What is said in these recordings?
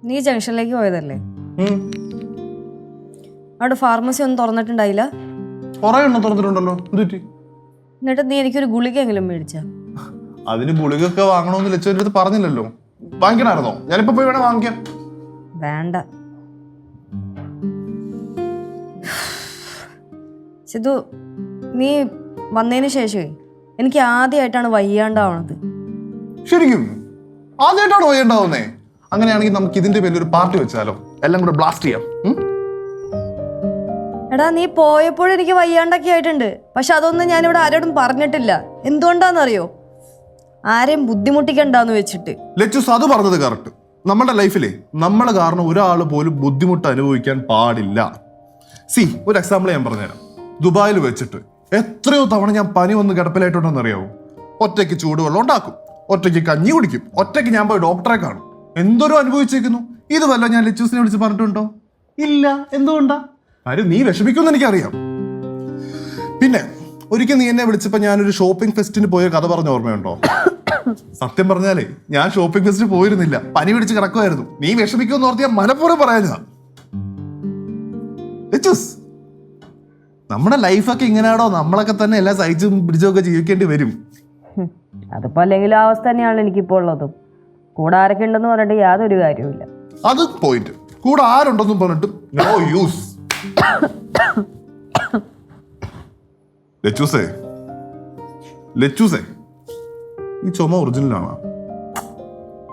നീ ജംഗ്ഷനിലേക്ക് പോയതല്ലേ? അവിടെ ഫാർമസി ഒന്നും തുറന്നിട്ടുണ്ടായില്ല? തുറന്നിട്ടുണ്ടല്ലോ. എന്നിട്ട് നീ എനിക്കൊരു ഗുളികയെങ്കിലും മേടിച്ച? അതിന് ഗുളികയൊക്കെ വാങ്ങണമെന്ന് ലച്ചുവിന്റെ അടുത്ത് പറഞ്ഞില്ലല്ലോ. വാങ്ങിക്കണായിരുന്നോ? ഞാനിപ്പോ പോയി വേണേ വാങ്ങിക്കാം. വേണ്ട സിധു, നീ വന്നതിന് ശേഷമേ എനിക്ക് ആദ്യമായിട്ടാണ് വയ്യാണ്ടാവണത്. ശരിക്കും ആദ്യമായിട്ടാണ് വയ്യാണ്ടാവുന്നേ? അങ്ങനെയാണെങ്കിൽ നമുക്ക് ഇതിന്റെ പേരിൽ ഒരു പാർട്ടി വെച്ചാലോ? എല്ലാം കൂടെ ബ്ലാസ്റ്റ് ചെയ്യാം. എടാ, നീ പോയപ്പോഴും എനിക്ക് വയ്യാണ്ടൊക്കെ ആയിട്ടുണ്ട്. പക്ഷെ അതൊന്നും ഞാനിവിടെ ആരോടും പറഞ്ഞിട്ടില്ല. എന്തുകൊണ്ടാന്നറിയോ? ആരെയും ബുദ്ധിമുട്ടിക്കണ്ടെന്ന് വെച്ചിട്ട്. ലച്ചൂസ് അത് പറഞ്ഞത് കറക്റ്റ്. നമ്മുടെ ലൈഫിലെ നമ്മളെ കാരണം ഒരാൾ പോലും ബുദ്ധിമുട്ട് അനുഭവിക്കാൻ പാടില്ല. ഒരു എക്സാമ്പിൾ ഞാൻ പറഞ്ഞുതരാം. ദുബായിൽ വെച്ചിട്ട് എത്രയോ തവണ ഞാൻ പനി വന്ന് കിടപ്പിലായിട്ടുണ്ടെന്ന് അറിയാവോ? ഒറ്റയ്ക്ക് ചൂടുവെള്ളം ഉണ്ടാക്കും, ഒറ്റയ്ക്ക് കഞ്ഞി കുടിക്കും, ഒറ്റയ്ക്ക് ഞാൻ പോയി ഡോക്ടറെ കാണും. എന്തോരം അനുഭവിച്ചേക്കുന്നു. ഇത് വല്ല ഞാൻ ലച്ചൂസിനെ വിളിച്ച് പറഞ്ഞിട്ടുണ്ടോ? ഇല്ല. എന്തുകൊണ്ടാ? ആരും നീ വിഷമിക്കുമെന്ന് എനിക്കറിയാം. പിന്നെ ഒരിക്കൽ നീ എന്നെ വിളിച്ചപ്പോ ഞാനൊരു ഷോപ്പിംഗ് ഫെസ്റ്റിന് പോയ കഥ പറഞ്ഞ ഓർമ്മയുണ്ടോ? സത്യം പറഞ്ഞാലേ ഞാൻ ഷോപ്പിംഗ് ഫെസ്റ്റിന് പോയിരുന്നില്ല, പനി പിടിച്ച് കിടക്കുമായിരുന്നു. നീ വിഷമിക്കുമെന്ന് ഓർത്ത് ഞാൻ മനഃപൂർവ്വം പറയാനാ. നമ്മുടെ ലൈഫൊക്കെ ഇങ്ങനെയാണോ? നമ്മളൊക്കെ തന്നെ എല്ലാം സഹിച്ചും പിടിച്ചൊക്കെ ജീവിക്കേണ്ടി വരും. അതിപ്പോ അല്ലെങ്കിലും ആ അവസ്ഥ തന്നെയാണ് എനിക്കിപ്പോ ഉള്ളതും. കൂടെ ആരൊക്കെ ഉണ്ടെന്ന് പറഞ്ഞിട്ട് യാതൊരു കാര്യമില്ല. അത് പോയിന്റ്. കൂടെ ആരുണ്ടെന്നും പറഞ്ഞിട്ട് നോ യൂസ്. ലച്ചൂസേ, ഈ ചുമ ഒറിജിനലാണോ?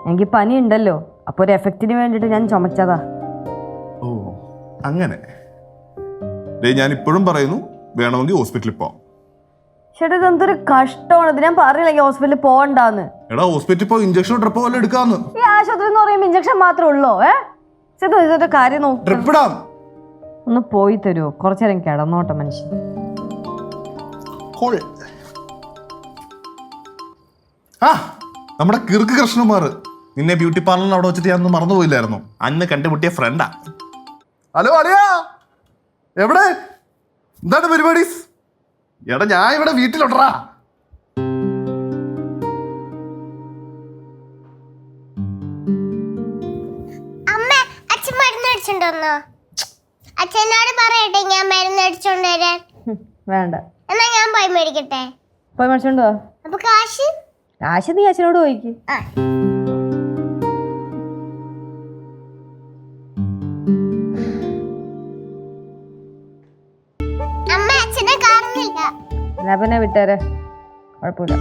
എനിക്ക് പനി ഉണ്ടല്ലോ, അപ്പൊ ഒരു എഫക്റ്റിന് വേണ്ടിട്ട് ഞാൻ ചുമച്ചതാ. ഓ അങ്ങനെ. ഞാൻ ഇപ്പോഴും പറയുന്നു, വേണമെങ്കിൽ ഹോസ്പിറ്റലിൽ പോവാം. ചേട്ടാ, ഇതെന്തൊരു കഷ്ടമാണ്. ഞാൻ പറയില്ലെങ്കിൽ ഹോസ്പിറ്റലിൽ പോകണ്ടാന്ന്. എടാ, ഹോസ്പിറ്റലിൽ പോയി ഇഞ്ചക്ഷനോ ട്രിപ്പോ വല്ല എടുക്കാന്ന്. ഈ ആശുപത്രി എന്ന് പറയുമ്പോ ഇഞ്ചക്ഷൻ മാത്രമേ ഉള്ളോ? ഇതിന്റെ കാര്യം നോക്കാം. ഒന്ന് പോയി തരുമോ? കുറച്ചേരം കിടന്നോട്ടെ മനുഷ്യൻ. നമ്മുടെ കിറുക്ക് കൃഷ്ണകുമാർ നിന്നെ ബ്യൂട്ടി പാർലറിൽ അവിടെ വെച്ചിട്ട് ഞാൻ മറന്നുപോയില്ലായിരുന്നു. അന്ന് കണ്ടുമുട്ടിയ ഫ്രണ്ടാ. ഹലോ അളിയാ, എവിടെ? എന്താണ് പരിപാടി? എടാ, ഞാൻ ഇവിടെ വീട്ടിലുണ്ടാ. അച്ഛനോട് പറയട്ടെ ഞാൻ മരുന്ന് അടിച്ചോണ്ട് വരാൻ? വേണ്ട. എന്നാ ഞാൻ പോയി മേടിക്കട്ടെ? പോയി മേടിച്ചോണ്ട് വാ. അപ്പൊ കാശ്? കാശ് നീ അച്ഛനോട് ചോദിക്ക്. അമ്മ അച്ഛനെ കാണുന്നില്ല. എന്നാ പിന്നെ വിട്ടേരെ, കുഴപ്പമില്ല.